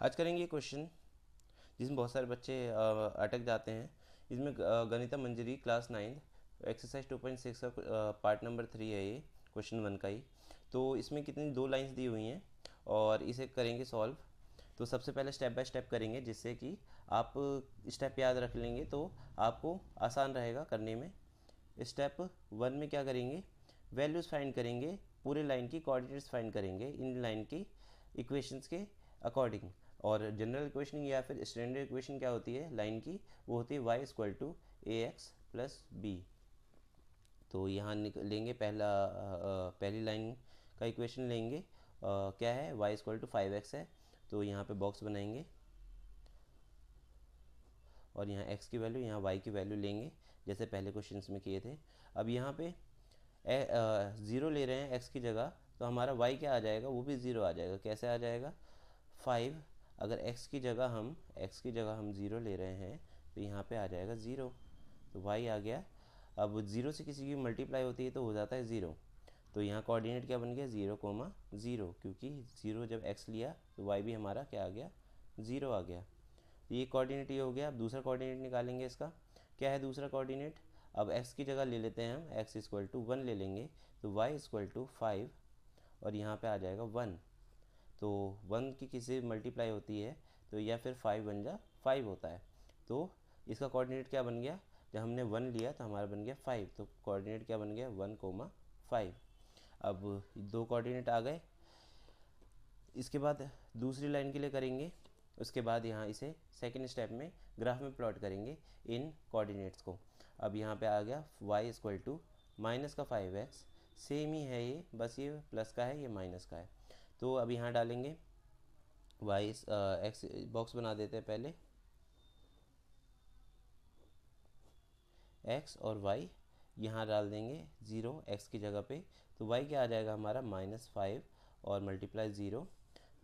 आज करेंगे क्वेश्चन जिसमें बहुत सारे बच्चे अटक जाते हैं। इसमें गणिता मंजरी क्लास 9 एक्सरसाइज 2.6 का पार्ट नंबर 3 है, ये क्वेश्चन 1 का ही। तो इसमें कितनी दो लाइंस दी हुई हैं और इसे करेंगे सॉल्व। तो सबसे पहले स्टेप बाय स्टेप करेंगे, जिससे कि आप स्टेप याद रख लेंगे तो आपको आसान रहेगा करने में। स्टेप 1 में क्या करेंगे, वैल्यूज़ फाइंड करेंगे, पूरे लाइन की कोऑर्डिनेट्स फाइंड करेंगे इन लाइन की इक्वेशंस के अकॉर्डिंग। और जनरल इक्वेशन या फिर स्टैंडर्ड इक्वेशन क्या होती है लाइन की, वो होती है y equal to a x plus b. तो यहाँ लेंगे पहली लाइन का इक्वेशन लेंगे, क्या है, वाई इक्वल टू 5x है। तो यहाँ पे बॉक्स बनाएंगे और यहाँ x की वैल्यू, यहाँ y की वैल्यू लेंगे जैसे पहले क्वेश्चंस में किए थे। अब यहाँ पे ज़ीरो ले रहे हैं x की जगह, तो हमारा y क्या आ जाएगा, वो भी ज़ीरो आ जाएगा। कैसे आ जाएगा, 5। अगर x की जगह हम ज़ीरो ले रहे हैं तो यहाँ पे आ जाएगा ज़ीरो, तो y आ गया। अब ज़ीरो से किसी की मल्टीप्लाई होती है तो हो जाता है ज़ीरो। तो यहाँ कोऑर्डिनेट क्या बन गया, 0,0, क्योंकि ज़ीरो जब x लिया तो y भी हमारा क्या आ गया, ज़ीरो आ गया। तो ये कोऑर्डिनेट ये हो गया। अब दूसरा कोऑर्डिनेट निकालेंगे इसका। क्या है दूसरा कोऑर्डिनेट, अब x की जगह ले लेते हैं हम, x इक्वल टू 1 ले लेंगे, तो y इक्वल टू 5 और यहाँ पे आ जाएगा 1। तो 1 की किसी मल्टीप्लाई होती है तो या फिर 5 बन जा 5 होता है। तो इसका कोऑर्डिनेट क्या बन गया, जब हमने 1 लिया तो हमारा बन गया 5, तो कोऑर्डिनेट क्या बन गया, 1,5। अब दो कोऑर्डिनेट आ गए। इसके बाद दूसरी लाइन के लिए करेंगे। उसके बाद यहाँ इसे सेकंड स्टेप में ग्राफ में प्लॉट करेंगे इन कोऑर्डिनेट्स को। अब यहाँ पे आ गया y इक्वल टू माइनस का 5x, सेम ही है ये, बस ये प्लस का है, ये माइनस का है। तो अब यहाँ डालेंगे y x, बॉक्स बना देते हैं पहले, x और y यहाँ डाल देंगे 0 x की जगह पे। तो y क्या आ जाएगा हमारा, -5 और मल्टीप्लाई 0।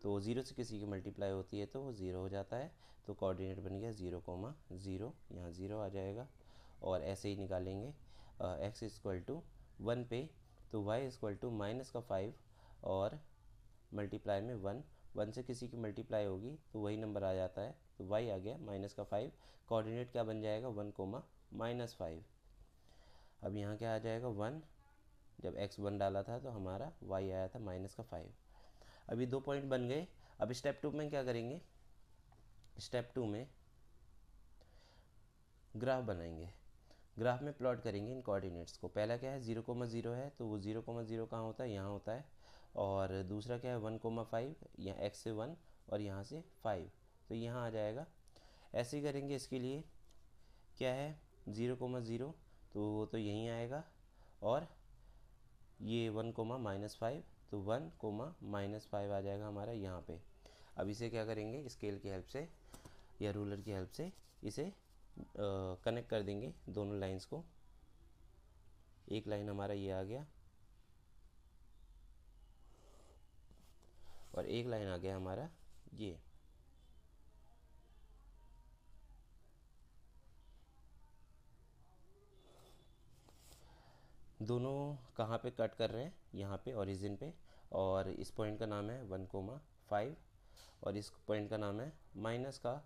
तो 0 से किसी की मल्टीप्लाई होती है तो वो 0 हो जाता है। तो कोऑर्डिनेट बन गया 0,0, यहाँ 0 आ जाएगा। और ऐसे ही निकालेंगे x इक्वल टू 1 पे, तो y इक्वल टू माइनस का 5 और मल्टीप्लाई में 1 से किसी की मल्टीप्लाई होगी तो वही नंबर आ जाता है। तो y आ गया -5। कोऑर्डिनेट क्या बन जाएगा, 1,-5। अब यहाँ क्या आ जाएगा 1, जब x 1 डाला था तो हमारा y आया था -5। अभी दो पॉइंट बन गए। अब स्टेप 2 में क्या करेंगे, स्टेप 2 में ग्राफ बनाएंगे। ग्राफ में प्लॉट करेंगे इन कोऑर्डिनेट्स को। पहला क्या है, 0,0 है, तो वो 0,0 कहाँ होता है, यहाँ होता है। और दूसरा क्या है, 1,5, यहाँ x से 1 और यहाँ से 5, तो यहाँ आ जाएगा। ऐसे ही करेंगे इसके लिए। क्या है 0,0, तो वो तो यहीं आएगा। और ये 1,-5, तो 1,-5 आ जाएगा हमारा यहाँ पे। अब इसे क्या करेंगे, स्केल की हेल्प से या रूलर की हेल्प से इसे कनेक्ट कर देंगे दोनों लाइंस को। एक लाइन हमारा ये आ गया और एक लाइन आ गया हमारा ये। दोनों कहाँ पे कट कर रहे हैं, यहाँ पे ओरिजिन पे। और इस पॉइंट का नाम है 1,5 और इस पॉइंट का नाम है माइनस का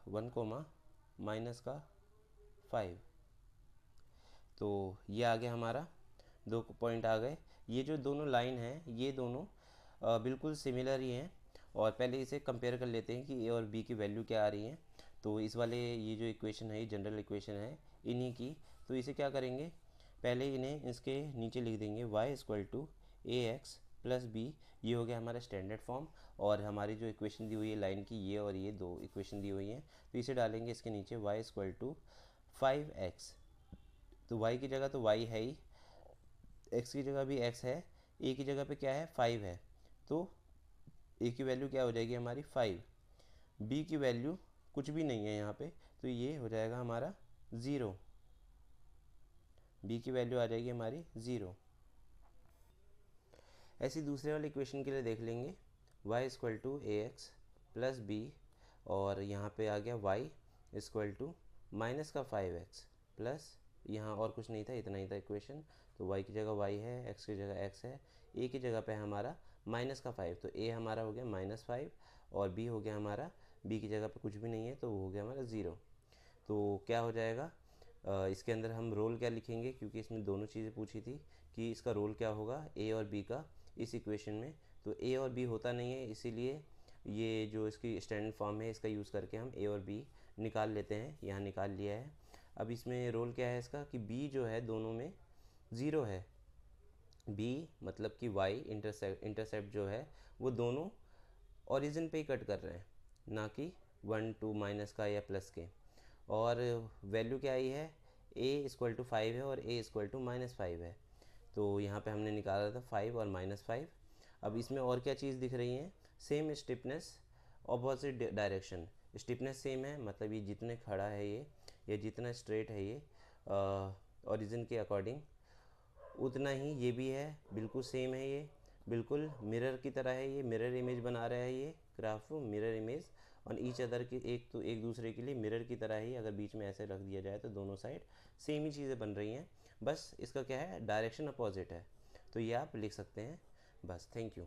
1,-5। तो ये आ गया हमारा, दो पॉइंट आ गए। ये जो दोनों लाइन है ये दोनों बिल्कुल सिमिलर ही हैं। और पहले इसे कंपेयर कर लेते हैं कि ए और बी की वैल्यू क्या आ रही है। तो इस वाले ये जो इक्वेशन है, ये जनरल इक्वेशन है इन्हीं की। तो इसे क्या करेंगे, पहले इन्हें इसके नीचे लिख देंगे, y equal to a x plus b. ये हो गया हमारा स्टैंडर्ड फॉर्म। और हमारी जो इक्वेशन दी हुई है लाइन की, ये और ये दो इक्वेशन दी हुई हैं, तो इसे डालेंगे इसके नीचे, y इक्वल टू 5x। तो y की जगह तो y है ही, x की जगह भी x है, a की जगह पे क्या है 5 है। तो a की वैल्यू क्या हो जाएगी हमारी 5, b की वैल्यू कुछ भी नहीं है यहाँ पे, तो ये हो जाएगा हमारा 0। b की वैल्यू आ जाएगी हमारी 0। ऐसी दूसरे वाले इक्वेशन के लिए देख लेंगे, y equal to a x plus b. और यहाँ पे आ गया y इक्वल टू माइनस का 5x प्लस, यहाँ और कुछ नहीं था, इतना ही था इक्वेशन। तो y की जगह y है, x की जगह x है, ए की जगह पे है हमारा माइनस का 5, तो ए हमारा हो गया -5 और बी हो गया हमारा, बी की जगह पे कुछ भी नहीं है तो वो हो गया हमारा 0। तो क्या हो जाएगा, इसके अंदर हम रोल क्या लिखेंगे, क्योंकि इसमें दोनों चीज़ें पूछी थी कि इसका रोल क्या होगा ए और बी का इस इक्वेशन में। तो ए और बी होता नहीं है, इसीलिए ये जो इसकी स्टैंडर्ड फॉर्म है इसका यूज़ करके हम ए और बी निकाल लेते हैं, यहाँ निकाल लिया है। अब इसमें रोल क्या है इसका कि बी जो है दोनों में 0 है। बी मतलब कि वाई इंटरसेप्ट जो है वो दोनों ओरिजिन पे ही कट कर रहे हैं, ना कि 1 2 माइनस का या प्लस के। और वैल्यू क्या आई है, a इक्वल टू 5 है और a इक्वल टू -5 है। तो यहाँ पे हमने निकाला था 5 और -5। अब इसमें और क्या चीज़ दिख रही है, same stiffness opposite direction. Stiffness same है, मतलब ये जितने खड़ा है ये जितना स्ट्रेट है ये ओरिजिन के अकॉर्डिंग, उतना ही ये भी है, बिल्कुल सेम है। ये बिल्कुल मिरर की तरह है, ये मिरर इमेज बना रहा है, ये ग्राफ मिरर इमेज और ईच अदर की एक दूसरे के लिए मिरर की तरह ही अगर बीच में ऐसे रख दिया जाए तो दोनों साइड सेम ही चीज़ें बन रही हैं, बस इसका क्या है डायरेक्शन अपोजिट है। तो ये आप लिख सकते हैं बस। Thank you.